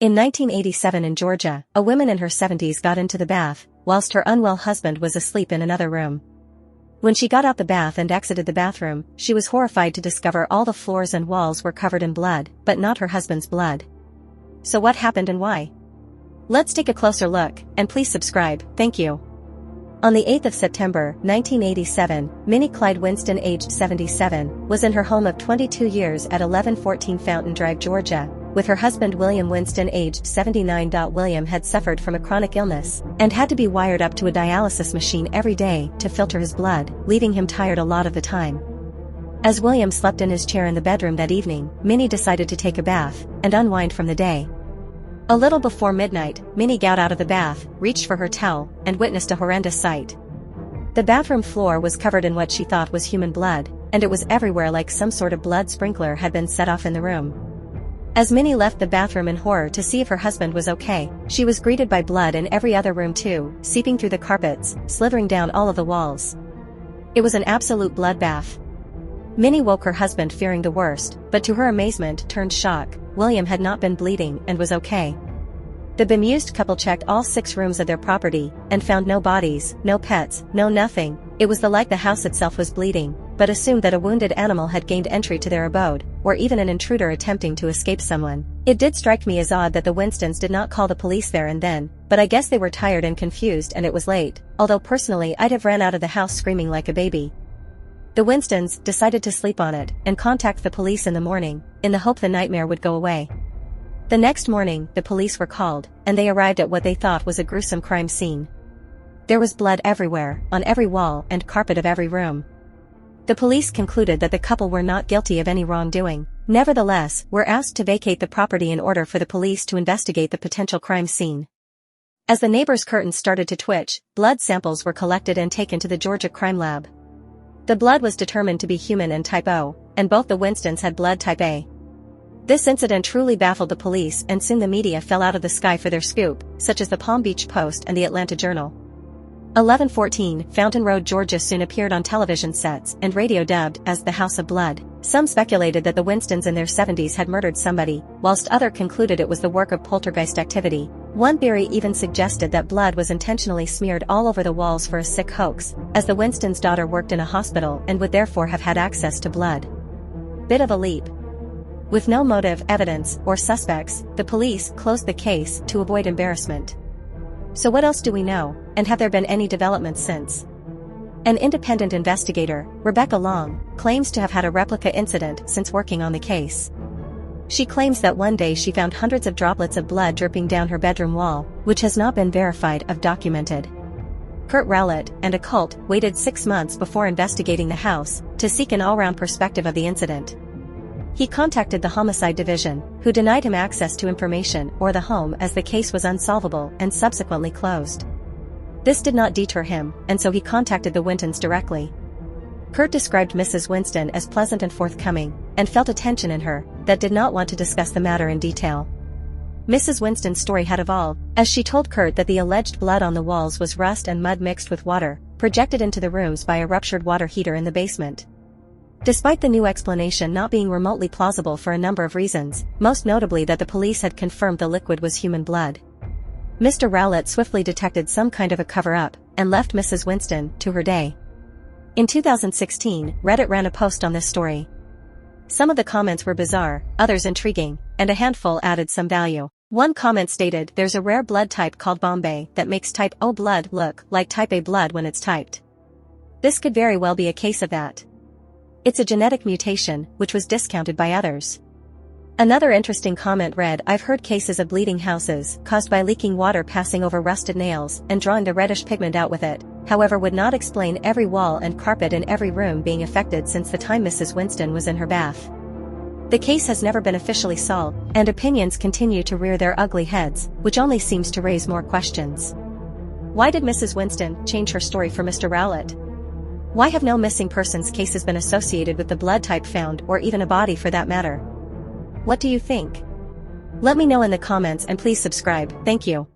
In 1987 in Georgia, a woman in her 70s got into the bath, whilst her unwell husband was asleep in another room. When she got out the bath and exited the bathroom, she was horrified to discover all the floors and walls were covered in blood, but not her husband's blood. So what happened and why? Let's take a closer look, and please subscribe, thank you. On the 8th of September, 1987, Minnie Clyde Winston, aged 77, was in her home of 22 years at 1114 Fountain Drive, Georgia, with her husband William Winston, aged 79. William had suffered from a chronic illness and had to be wired up to a dialysis machine every day to filter his blood, leaving him tired a lot of the time. As William slept in his chair in the bedroom that evening, Minnie decided to take a bath and unwind from the day. A little before midnight, Minnie got out of the bath, reached for her towel, and witnessed a horrendous sight. The bathroom floor was covered in what she thought was human blood, and it was everywhere like some sort of blood sprinkler had been set off in the room. As Minnie left the bathroom in horror to see if her husband was okay, she was greeted by blood in every other room too, seeping through the carpets, slithering down all of the walls. It was an absolute bloodbath. Minnie woke her husband fearing the worst, but to her amazement turned shock, William had not been bleeding and was okay. The bemused couple checked all 6 rooms of their property, and found no bodies, no pets, no nothing. It was like the house itself was bleeding, but assumed that a wounded animal had gained entry to their abode, or even an intruder attempting to escape someone. It did strike me as odd that the Winstons did not call the police there and then, but I guess they were tired and confused and it was late, although personally I'd have ran out of the house screaming like a baby. The Winstons decided to sleep on it and contact the police in the morning, in the hope the nightmare would go away. The next morning, the police were called, and they arrived at what they thought was a gruesome crime scene. There was blood everywhere, on every wall and carpet of every room. The police concluded that the couple were not guilty of any wrongdoing. Nevertheless, were asked to vacate the property in order for the police to investigate the potential crime scene. As the neighbors' curtains started to twitch, blood samples were collected and taken to the Georgia Crime Lab. The blood was determined to be human and type O, and both the Winstons had blood type A. This incident truly baffled the police, and soon the media fell out of the sky for their scoop, such as the Palm Beach Post and the Atlanta Journal. 1114 Fountain Road, Georgia soon appeared on television sets and radio dubbed as the House of Blood. Some speculated that the Winstons in their 70s had murdered somebody, whilst others concluded it was the work of poltergeist activity. One theory even suggested that blood was intentionally smeared all over the walls for a sick hoax, as the Winstons' daughter worked in a hospital and would therefore have had access to blood. Bit of a leap. With no motive, evidence, or suspects, the police closed the case to avoid embarrassment. So what else do we know, and have there been any developments since? An independent investigator, Rebecca Long, claims to have had a replica incident since working on the case. She claims that one day she found hundreds of droplets of blood dripping down her bedroom wall, which has not been verified or documented. Kurt Rowlett and a cult waited 6 months before investigating the house to seek an all-round perspective of the incident. He contacted the Homicide Division, who denied him access to information or the home as the case was unsolvable and subsequently closed. This did not deter him, and so he contacted the Winstons directly. Kurt described Mrs. Winston as pleasant and forthcoming, and felt a tension in her that did not want to discuss the matter in detail. Mrs. Winston's story had evolved, as she told Kurt that the alleged blood on the walls was rust and mud mixed with water, projected into the rooms by a ruptured water heater in the basement. Despite the new explanation not being remotely plausible for a number of reasons, most notably that the police had confirmed the liquid was human blood, Mr. Rowlett swiftly detected some kind of a cover-up, and left Mrs. Winston to her day. In 2016, Reddit ran a post on this story. Some of the comments were bizarre, others intriguing, and a handful added some value. One comment stated, "There's a rare blood type called Bombay that makes type O blood look like type A blood when it's typed. This could very well be a case of that. It's a genetic mutation, which was discounted by others." Another interesting comment read, "I've heard cases of bleeding houses caused by leaking water passing over rusted nails and drawing the reddish pigment out with it, however would not explain every wall and carpet in every room being affected since the time Mrs. Winston was in her bath." The case has never been officially solved, and opinions continue to rear their ugly heads, which only seems to raise more questions. Why did Mrs. Winston change her story for Mr. Rowlett? Why have no missing persons cases been associated with the blood type found, or even a body for that matter? What do you think? Let me know in the comments and please subscribe, thank you.